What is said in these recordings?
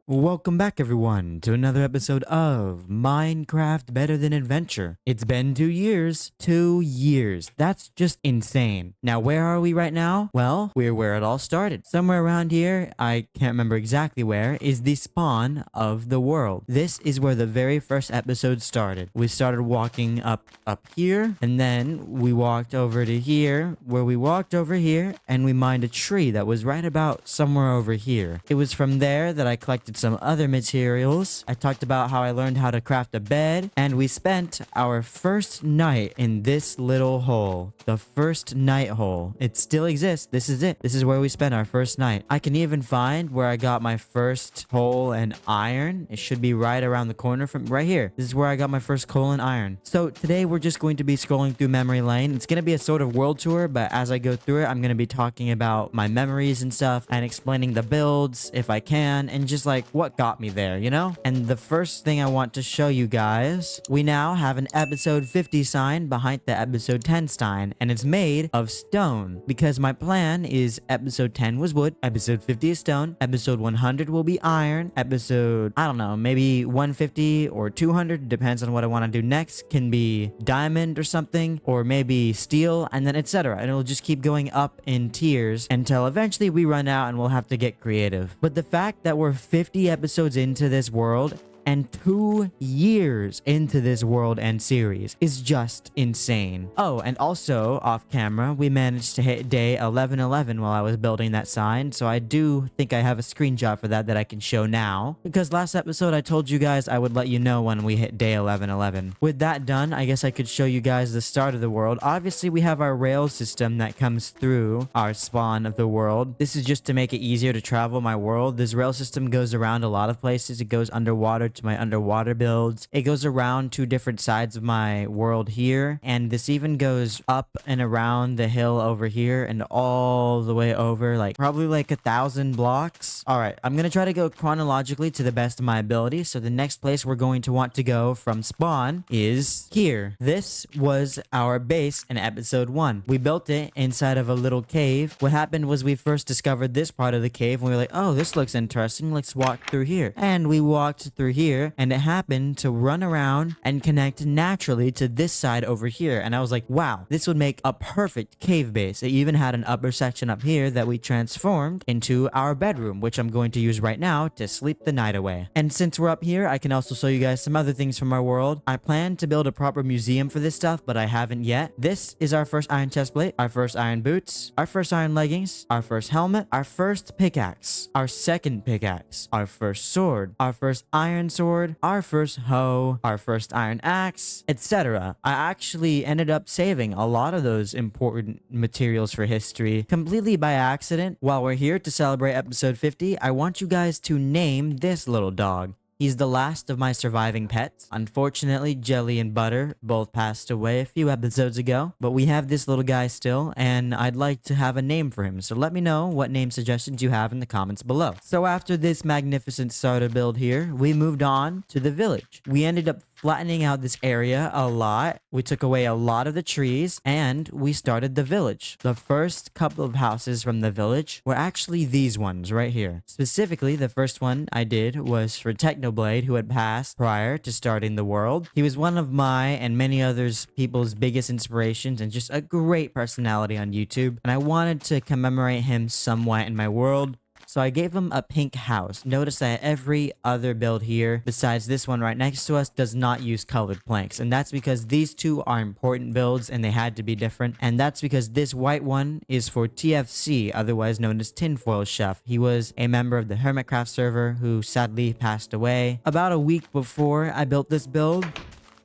Welcome back everyone to another episode of Minecraft Better Than Adventure. It's been 2 years. 2 years. That's just insane. Now where are we right now? Well, we're where it all started. Somewhere around here, I can't remember exactly where, is the spawn of the world. This is where the very first episode started. We started walking up here, and then we walked over to here, where we walked over here, and we mined a tree that was right about somewhere over here. It was from there that I collected some other materials. I talked about how I learned how to craft a bed, and we spent our first night in this little hole. The first night hole. It still exists. This is it. This is where we spent our first night. I can even find where I got my first coal and iron. It should be right around the corner from right here. This is where I got my first coal and iron. So today we're just going to be scrolling through memory lane. It's going to be a sort of world tour, but as I go through it, I'm going to be talking about my memories and stuff and explaining the builds if I can, and just like what got me there, you know? And the first thing I want to show you guys, we now have an episode 50 sign behind the episode 10 sign, and it's made of stone because my plan is episode 10 was wood, episode 50 is stone, episode 100 will be iron, episode, I don't know, maybe 150 or 200, depends on what I want to do next, can be diamond or something, or maybe steel, and then etc. And it'll just keep going up in tiers until eventually we run out and we'll have to get creative. But the fact that we're 50 episodes into this world and 2 years into this world and series is just insane. Oh, and also off camera, we managed to hit day 1111 while I was building that sign, so I do think I have a screenshot for that I can show now, because last episode I told you guys I would let you know when we hit day 1111. With that done, I guess I could show you guys the start of the world. Obviously, we have our rail system that comes through our spawn of the world. This is just to make it easier to travel my world. This rail system goes around a lot of places. It goes underwater to my underwater builds. It goes around 2 different sides of my world here, and this even goes up and around the hill over here and all the way over, like probably like 1,000 blocks. All right, I'm gonna try to go chronologically to the best of my ability. So the next place we're going to want to go from spawn is here. This was our base in episode 1. We built it inside of a little cave. What happened was we first discovered this part of the cave and we were like, oh, this looks interesting, let's walk through here. And we walked through here, and it happened to run around and connect naturally to this side over here. And I was like, wow, this would make a perfect cave base. It even had an upper section up here that we transformed into our bedroom, which I'm going to use right now to sleep the night away. And since we're up here, I can also show you guys some other things from our world. I plan to build a proper museum for this stuff, but I haven't yet. This is our first iron chest plate, our first iron boots, our first iron leggings, our first helmet, our first pickaxe, our second pickaxe, our first sword, our first iron sword, our first hoe, our first iron axe, etc. I actually ended up saving a lot of those important materials for history completely by accident. While we're here to celebrate episode 50, I want you guys to name this little dog. He's the last of my surviving pets. Unfortunately, Jelly and Butter both passed away a few episodes ago, but we have this little guy still, and I'd like to have a name for him. So let me know what name suggestions you have in the comments below. So after this magnificent starter build here, we moved on to the village. We ended up flattening out this area a lot. We took away a lot of the trees, and we started the village. The first couple of houses from the village were actually these ones right here. Specifically, the first one I did was for Technoblade, who had passed prior to starting the world. He was one of my and many others people's biggest inspirations and just a great personality on YouTube, and I wanted to commemorate him somewhat in my world. So I gave him a pink house. Notice that every other build here, besides this one right next to us, does not use colored planks. And that's because these two are important builds and they had to be different. And that's because this white one is for TFC, otherwise known as Tinfoil Chef. He was a member of the Hermitcraft server who sadly passed away about a week before I built this build,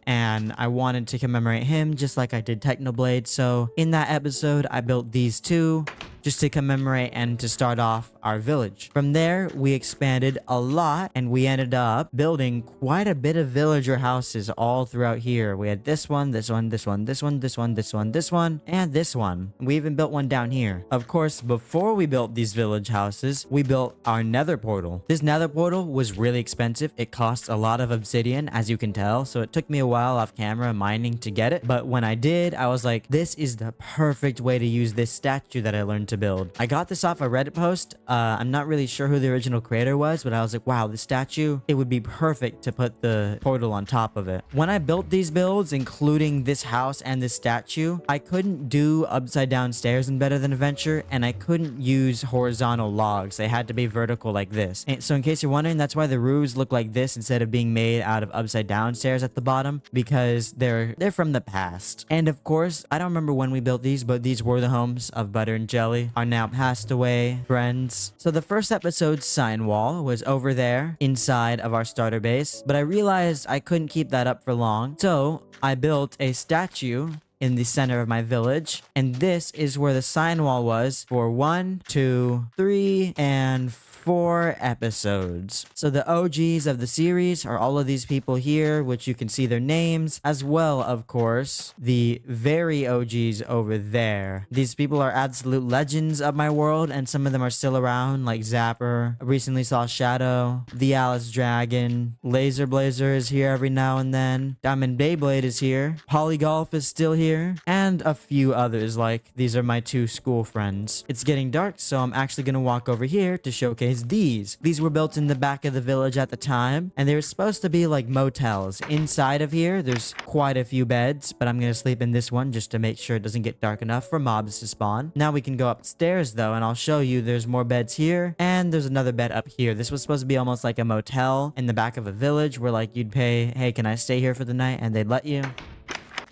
and I wanted to commemorate him just like I did Technoblade. So in that episode, I built these two just to commemorate and to start off our village. From there, we expanded a lot, and we ended up building quite a bit of villager houses all throughout here. We had this one, this one, this one, this one, this one, this one, this one, and this one. We even built one down here. Of course, before we built these village houses, we built our nether portal. This nether portal was really expensive. It cost a lot of obsidian, as you can tell, so it took me a while off camera mining to get it. But when I did, I was like, this is the perfect way to use this statue that I learned to build. I got this off a Reddit post. I'm not really sure who the original creator was, but I was like, wow, the statue, it would be perfect to put the portal on top of it. When I built these builds, including this house and this statue, I couldn't do upside down stairs in Better Than Adventure, and I couldn't use horizontal logs. They had to be vertical like this. And so in case you're wondering, that's why the roofs look like this instead of being made out of upside down stairs at the bottom, because they're from the past. And of course, I don't remember when we built these, but these were the homes of Butter and Jelly, our now passed away friends. So the first episode's sign wall was over there inside of our starter base, but I realized I couldn't keep that up for long. So I built a statue in the center of my village, and this is where the sign wall was for 1, 2, 3, and 4 episodes. So the OGs of the series are all of these people here, which you can see their names, as well, of course, the very OGs over there. These people are absolute legends of my world, and some of them are still around, like Zapper. I recently saw Shadow, the Alice Dragon, Laser Blazer is here every now and then, Diamond Beyblade is here, Polygolf is still here, and a few others. Like, these are my 2 school friends. It's getting dark, so I'm actually gonna walk over here to showcase these. These were built in the back of the village at the time, and they were supposed to be like motels. Inside of here, there's quite a few beds, but I'm gonna sleep in this one just to make sure it doesn't get dark enough for mobs to spawn. Now we can go upstairs though, and I'll show you there's more beds here, and there's another bed up here. This was supposed to be almost like a motel in the back of a village where like you'd pay, hey, can I stay here for the night? And they'd let you.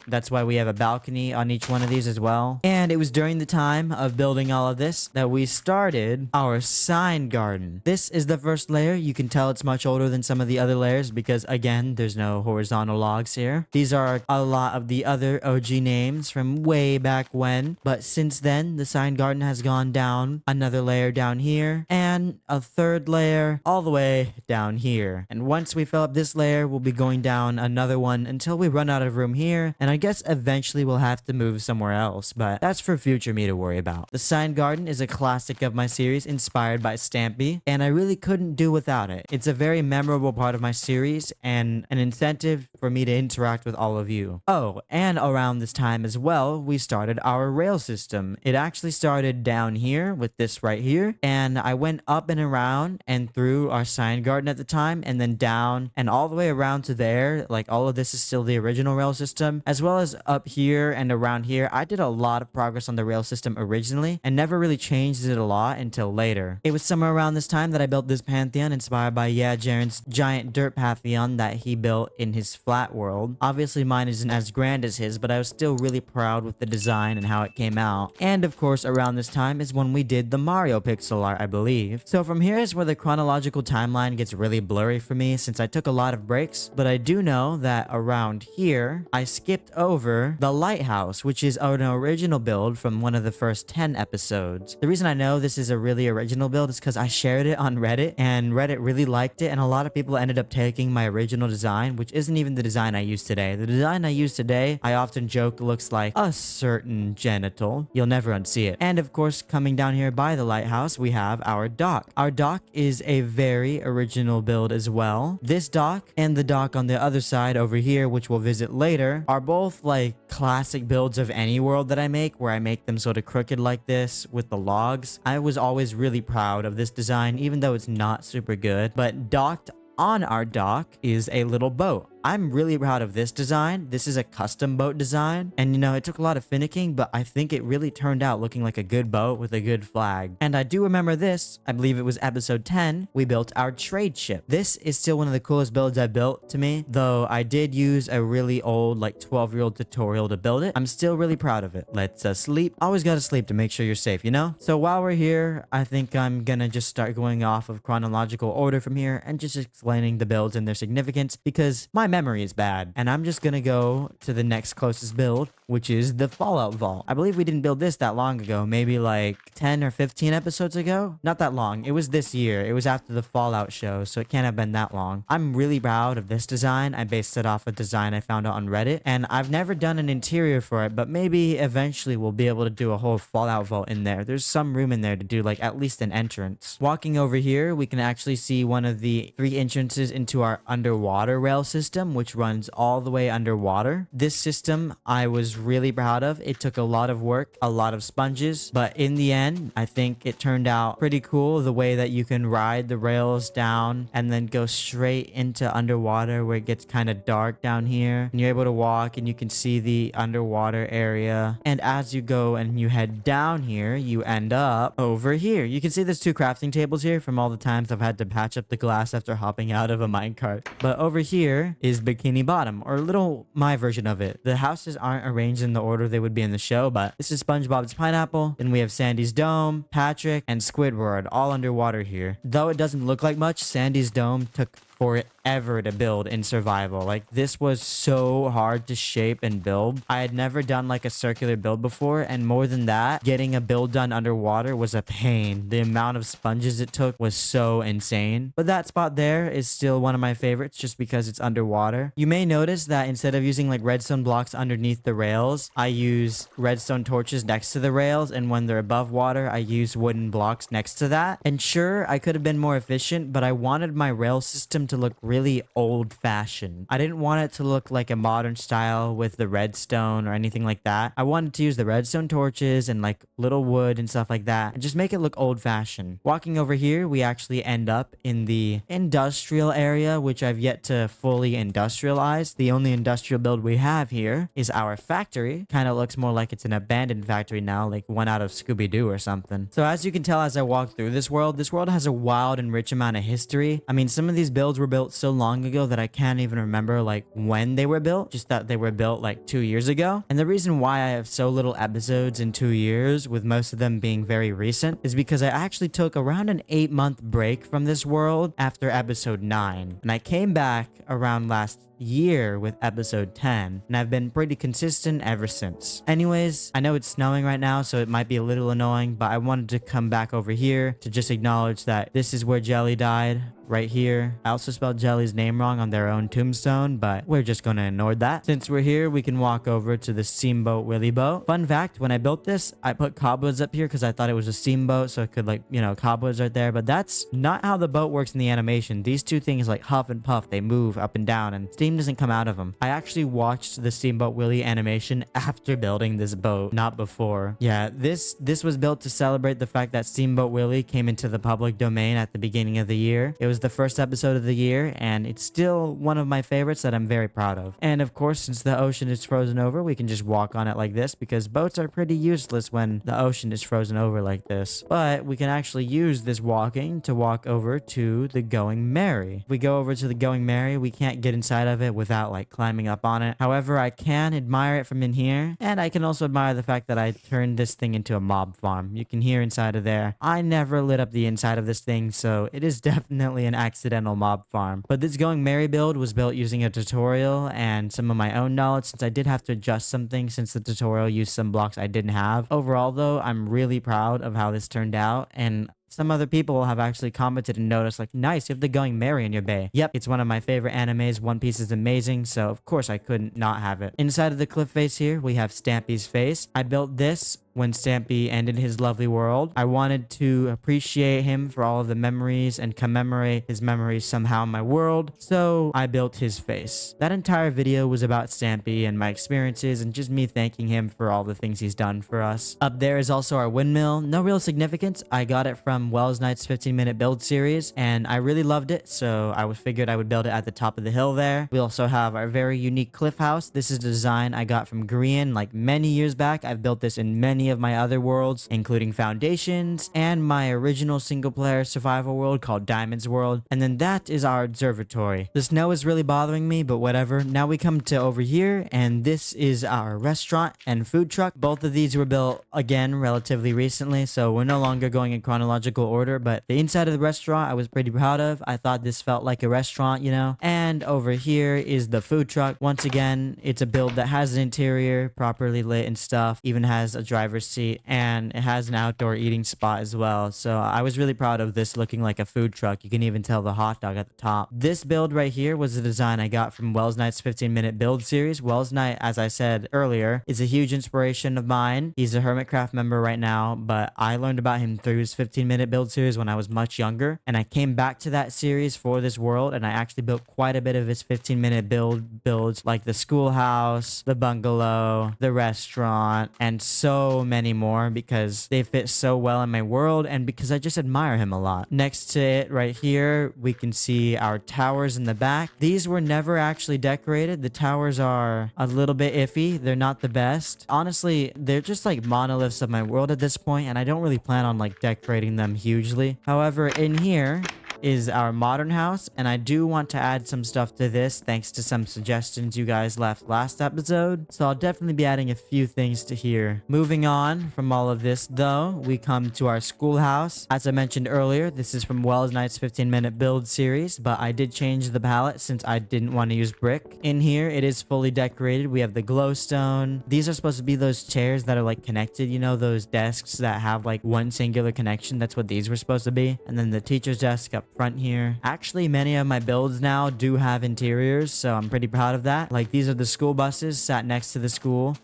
That's why we have a balcony on each one of these as well. And it was during the time of building all of this that we started our sign garden. This is the first layer. You can tell it's much older than some of the other layers because, again, there's no horizontal logs here. These are a lot of the other OG names from way back when. But since then, the sign garden has gone down another layer down here and a third layer all the way down here. And once we fill up this layer, we'll be going down another one until we run out of room here. And I guess eventually we'll have to move somewhere else, but that's for future me to worry about. The sign garden is a classic of my series inspired by Stampy, and I really couldn't do without it. It's a very memorable part of my series and an incentive for me to interact with all of you. Oh, and around this time as well, we started our rail system. It actually started down here with this right here, and I went up and around and through our sign garden at the time, and then down and all the way around to there. Like, all of this is still the original rail system, as well as up here and around here. I did a lot of progress on the rail system originally and never really changed it a lot until later. It was somewhere around this time that I built this pantheon inspired by Jaren's giant dirt pantheon that he built in his flat world. Obviously mine isn't as grand as his, but I was still really proud with the design and how it came out. And of course around this time is when we did the Mario pixel art, I believe. So from here is where the chronological timeline gets really blurry for me since I took a lot of breaks, but I do know that around here I skipped over the lighthouse, which is an original build from one of the first 10 episodes. The reason I know this is a really original build is because I shared it on Reddit, and Reddit really liked it, and a lot of people ended up taking my original design, which isn't even the design I use today. The design I use today, I often joke, looks like a certain genital. You'll never unsee it. And of course, coming down here by the lighthouse, we have our dock. Our dock is a very original build as well. This dock and the dock on the other side over here, which we'll visit later, are both like classic builds of any world that I make, where I make them sort of crooked like this with the logs. I was always really proud of this design, even though it's not super good. But docked on our dock is a little boat. I'm really proud of this design. This is a custom boat design, and you know, it took a lot of finicking, but I think it really turned out looking like a good boat with a good flag. And I do remember this, I believe it was episode 10, we built our trade ship. This is still one of the coolest builds I built to me, though I did use a really old, like 12-year-old tutorial to build it. I'm still really proud of it. Let's sleep. Always gotta sleep to make sure you're safe, you know? So while we're here, I think I'm gonna just start going off of chronological order from here and just explaining the builds and their significance, because my memory is bad. And I'm just gonna go to the next closest build, which is the Fallout Vault. I believe we didn't build this that long ago, maybe like 10 or 15 episodes ago. Not that long. It was this year. It was after the Fallout show, so it can't have been that long. I'm really proud of this design. I based it off a design I found on Reddit, and I've never done an interior for it, but maybe eventually we'll be able to do a whole Fallout Vault in there. There's some room in there to do like at least an entrance. Walking over here, we can actually see one of the 3 entrances into our underwater rail system, which runs all the way underwater. This system I was really proud of. It took a lot of work, a lot of sponges, but in the end, I think it turned out pretty cool the way that you can ride the rails down and then go straight into underwater where it gets kind of dark down here. And you're able to walk and you can see the underwater area. And as you go and you head down here, you end up over here. You can see there's two crafting tables here from all the times I've had to patch up the glass after hopping out of a minecart. But over here is Bikini Bottom, or little my version of it. The houses aren't arranged in the order they would be in the show, but this is SpongeBob's Pineapple. Then we have Sandy's Dome, Patrick, and Squidward all underwater here. Though it doesn't look like much, Sandy's Dome took forever to build in survival. Like, this was so hard to shape and build. I had never done like a circular build before, and more than that, getting a build done underwater was a pain. The amount of sponges it took was so insane. But that spot there is still one of my favorites just because it's underwater. You may notice that instead of using like redstone blocks underneath the rails, I use redstone torches next to the rails, and when they're above water, I use wooden blocks next to that. And sure, I could have been more efficient, but I wanted my rail system to look really old-fashioned. I didn't want it to look like a modern style with the redstone or anything like that. I wanted to use the redstone torches and like little wood and stuff like that and just make it look old-fashioned. Walking over here, we actually end up in the industrial area, which I've yet to fully industrialize. The only industrial build we have here is our factory. Kind of looks more like it's an abandoned factory now, like one out of Scooby-Doo or something. So as you can tell as I walk through this world has a wild and rich amount of history. I mean, some of these builds were built so long ago that I can't even remember like when they were built, just that they were built like 2 years ago. And the reason why I have so little episodes in 2 years, with most of them being very recent, is because I actually took around an 8-month break from this world after episode 9. And I came back around last year with episode 10, and I've been pretty consistent ever since. Anyways, I know it's snowing right now, so it might be a little annoying, but I wanted to come back over here to just acknowledge that this is where Jelly died, right here. I also spelled Jelly's name wrong on their own tombstone, but we're just gonna ignore that. Since we're here, we can walk over to the Steamboat Willie boat. Fun fact, when I built this, I put cobwebs up here because I thought it was a steamboat, so it could like, you know, cobwebs right there, but that's not how the boat works in the animation. These two things like huff and puff, they move up and down, and steam doesn't come out of them. I actually watched the Steamboat Willie animation after building this boat, not before. Yeah, this was built to celebrate the fact that Steamboat Willie came into the public domain at the beginning of the year. It was the first episode of the year, and it's still one of my favorites that I'm very proud of. And of course, since the ocean is frozen over, we can just walk on it like this, because boats are pretty useless when the ocean is frozen over like this. But we can actually use this walking to walk over to the Going Merry. If we go over to the Going Merry, we can't get inside of it without like climbing up on it. However, I can admire it from in here, and I can also admire the fact that I turned this thing into a mob farm. You can hear inside of there. I never lit up the inside of this thing, so it is definitely an accidental mob farm. But this Going Merry build was built using a tutorial and some of my own knowledge, since I did have to adjust something since the tutorial used some blocks I didn't have. Overall though, I'm really proud of how this turned out, and some other people have actually commented and noticed like, nice, you have the Going Merry in your bay. Yep, it's one of my favorite animes. One Piece is amazing, so of course I couldn't not have it. Inside of the cliff face here, we have Stampy's face. I built this when Stampy ended his lovely world. I wanted to appreciate him for all of the memories and commemorate his memories somehow in my world, so I built his face. That entire video was about Stampy and my experiences and just me thanking him for all the things he's done for us. Up there is also our windmill. No real significance. I got it from Wells Knight's 15-minute build series, and I really loved it, so I figured I would build it at the top of the hill there. We also have our very unique cliff house. This is a design I got from Grian like many years back. I've built this in many of my other worlds, including Foundations and my original single-player survival world called Diamond's World. And then that is our observatory. The snow is really bothering me, but whatever. Now we come to over here, and this is our restaurant and food truck. Both of these were built again relatively recently, so we're no longer going in chronological order, but the inside of the restaurant I was pretty proud of. I thought this felt like a restaurant, you know. And over here is the food truck. Once again, it's a build that has an interior properly lit and stuff, even has a driver driver's seat, and it has an outdoor eating spot as well. So I was really proud of this looking like a food truck. You can even tell the hot dog at the top. This build right here was a design I got from Wells Knight's 15-minute build series. Wells Knight, as I said earlier, is a huge inspiration of mine. He's a Hermitcraft member right now, but I learned about him through his 15-minute build series when I was much younger, and I came back to that series for this world, and I actually built quite a bit of his 15-minute builds like the schoolhouse, the bungalow, the restaurant, and so many more because they fit so well in my world and because I just admire him a lot. Next to it right here, we can see our towers in the back. These were never actually decorated. The towers are a little bit iffy. They're not the best. Honestly, they're just like monoliths of my world at this point, and I don't really plan on like decorating them hugely. However, in here is our modern house, and I do want to add some stuff to this thanks to some suggestions you guys left last episode, so I'll definitely be adding a few things to here. Moving on from all of this though, we come to our schoolhouse. As I mentioned earlier, this is from Wells Knight's 15-minute build series, but I did change the palette since I didn't want to use brick. In here, it is fully decorated. We have the glowstone. These are supposed to be those chairs that are like connected, you know, those desks that have like one singular connection. That's what these were supposed to be. And then the teacher's desk up front here. Actually, many of my builds now do have interiors, so I'm pretty proud of that. Like, these are the school buses sat next to the school.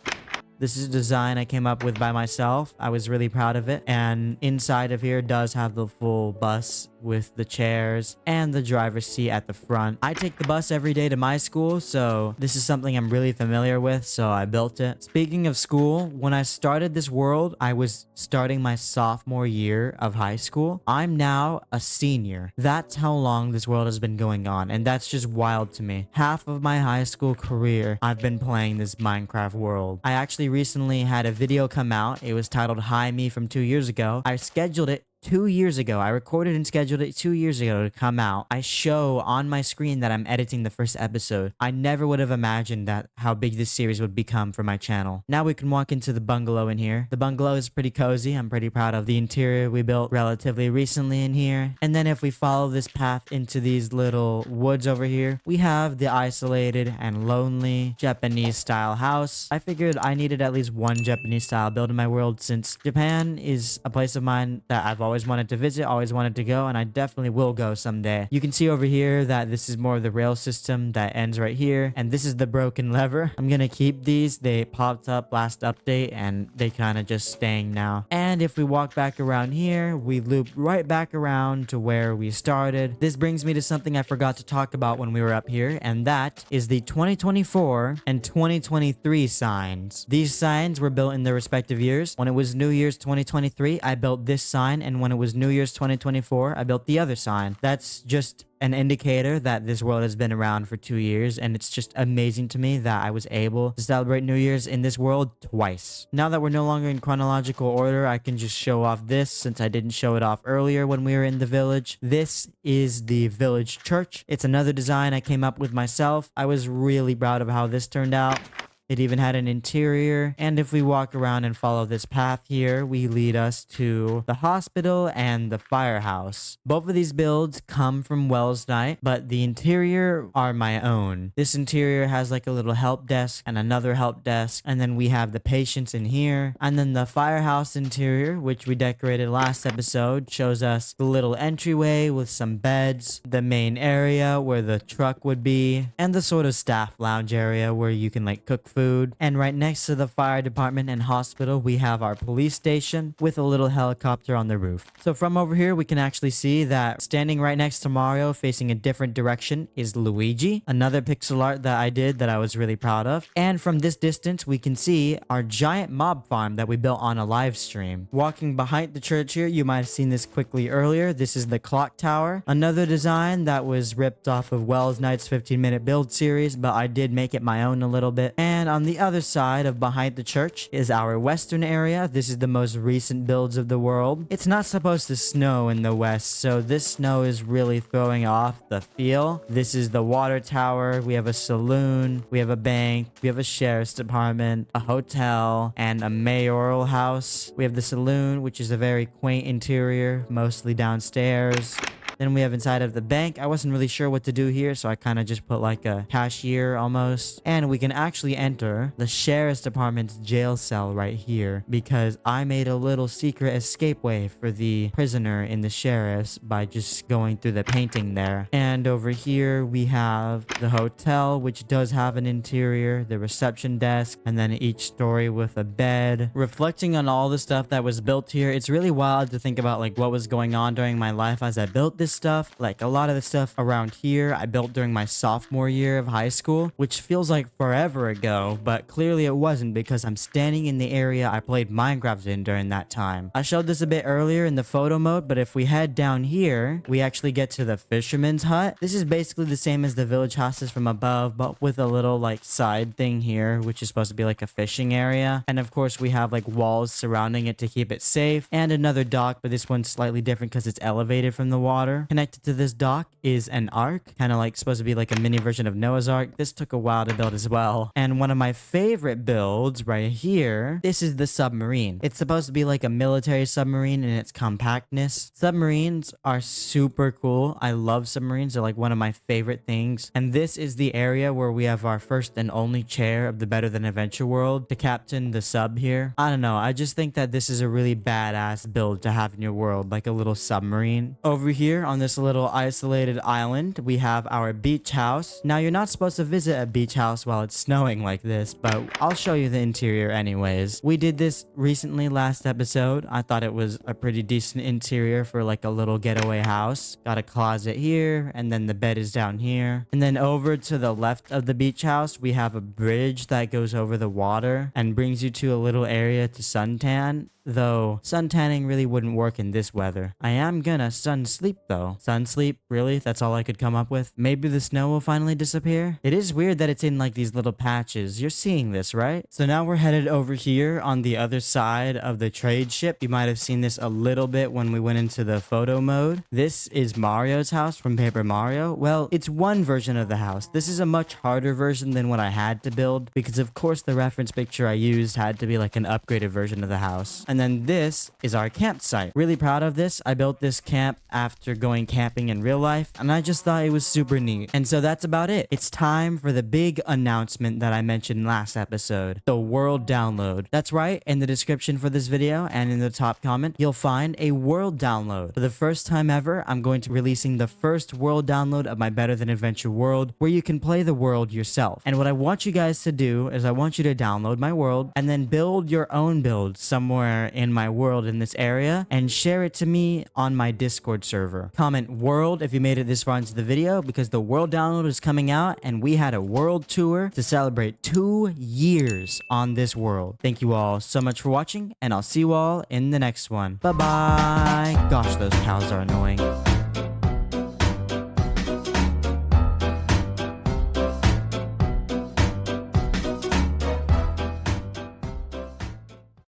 This is a design I came up with by myself. I was really proud of it. And inside of here does have the full bus with the chairs and the driver's seat at the front. I take the bus every day to my school, so this is something I'm really familiar with, so I built it. Speaking of school, when I started this world, I was starting my sophomore year of high school. I'm now a senior. That's how long this world has been going on, and that's just wild to me. Half of my high school career, I've been playing this Minecraft world. I actually recently had a video come out. It was titled Hi Me from 2 years ago. I scheduled it 2 years ago. I recorded and scheduled it 2 years ago to come out. I show on my screen that I'm editing the first episode. I never would have imagined that how big this series would become for my channel. Now we can walk into the bungalow in here. The bungalow is pretty cozy. I'm pretty proud of the interior we built relatively recently in here. And then if we follow this path into these little woods over here, we have the isolated and lonely Japanese style house. I figured I needed at least one Japanese style build in my world since Japan is a place of mine that I've always wanted to visit, always wanted to go, and I definitely will go someday. You can see over here that this is more of the rail system that ends right here, and this is the broken lever. I'm gonna keep these. They popped up last update and they kind of just staying now. And if we walk back around here, we loop right back around to where we started. This brings me to something I forgot to talk about when we were up here, and that is the 2024 and 2023 signs. These signs were built in their respective years. When it was New Year's 2023, I built this sign, and when it was New Year's 2024, I built the other sign. That's just an indicator that this world has been around for 2 years, and it's just amazing to me that I was able to celebrate New Year's in this world twice. Now that we're no longer in chronological order, I can just show off this since I didn't show it off earlier when we were in the village. This is the village church. It's another design I came up with myself. I was really proud of how this turned out. It even had an interior, and if we walk around and follow this path here, we lead us to the hospital and the firehouse. Both of these builds come from Wells Knight, but the interior are my own. This interior has like a little help desk and another help desk, and then we have the patients in here, and then the firehouse interior, which we decorated last episode, shows us the little entryway with some beds, the main area where the truck would be, and the sort of staff lounge area where you can like cook food. And right next to the fire department and hospital, we have our police station with a little helicopter on the roof. So from over here, we can actually see that standing right next to Mario facing a different direction is Luigi, another pixel art that I did that I was really proud of. And from this distance, we can see our giant mob farm that we built on a live stream. Walking behind the church here, you might have seen this quickly earlier. This is the clock tower, another design that was ripped off of Wells Knight's 15-minute build series, but I did make it my own a little bit. And on the other side of behind the church is our western area. This is the most recent builds of the world. It's not supposed to snow in the west, so this snow is really throwing off the feel. This is the water tower. We have a saloon. We have a bank. We have a sheriff's department, a hotel, and a mayoral house. We have the saloon, which is a very quaint interior, mostly downstairs. Then we have inside of the bank. I wasn't really sure what to do here, so I kind of just put like a cashier almost. And we can actually enter the sheriff's department's jail cell right here because I made a little secret escape way for the prisoner in the sheriff's by just going through the painting there. And over here we have the hotel, which does have an interior, the reception desk, and then each story with a bed. Reflecting on all the stuff that was built here, it's really wild to think about like what was going on during my life as I built this stuff. Like a lot of the stuff around here I built during my sophomore year of high school, which feels like forever ago, but clearly it wasn't because I'm standing in the area I played Minecraft in during that time. I showed this a bit earlier in the photo mode, but if we head down here, we actually get to the Fisherman's Hut. This is basically the same as the village houses from above, but with a little like side thing here, which is supposed to be like a fishing area. And of course we have like walls surrounding it to keep it safe, and another dock, but this one's slightly different because it's elevated from the water. Connected to this dock is an ark, kind of like supposed to be like a mini version of Noah's Ark. This took a while to build as well. And one of my favorite builds right here, this is the submarine. It's supposed to be like a military submarine in its compactness. Submarines are super cool. I love submarines. They're like one of my favorite things. And this is the area where we have our first and only chair of the Better Than Adventure world to captain the sub here. I don't know. I just think that this is a really badass build to have in your world, like a little submarine. Over here on this little isolated island, we have our beach house. Now, you're not supposed to visit a beach house while it's snowing like this, but I'll show you the interior anyways. We did this recently last episode. I thought it was a pretty decent interior for like a little getaway house. Got a closet here, and then the bed is down here. And then over to the left of the beach house, we have a bridge that goes over the water and brings you to a little area to suntan. Though sun tanning really wouldn't work in this weather. I am gonna sun sleep though. Sun sleep, really? That's all I could come up with? Maybe the snow will finally disappear? It is weird that it's in like these little patches. You're seeing this, right? So now we're headed over here on the other side of the trade ship. You might have seen this a little bit when we went into the photo mode. This is Mario's house from Paper Mario. Well, it's one version of the house. This is a much harder version than what I had to build because of course the reference picture I used had to be like an upgraded version of the house. And then this is our campsite. Really proud of this. I built this camp after going camping in real life, and I just thought it was super neat. And so that's about it. It's time for the big announcement that I mentioned last episode, the world download. That's right. In the description for this video and in the top comment, you'll find a world download. For the first time ever, I'm going to be releasing the first world download of my Better Than Adventure world where you can play the world yourself. And what I want you guys to do is I want you to download my world and then build your own build somewhere in my world in this area and share it to me on my Discord server. Comment world if you made it this far into the video because the world download is coming out and we had a world tour to celebrate 2 years on this world. Thank you all so much for watching and I'll see you all in the next one. Bye bye. Gosh, those cows are annoying.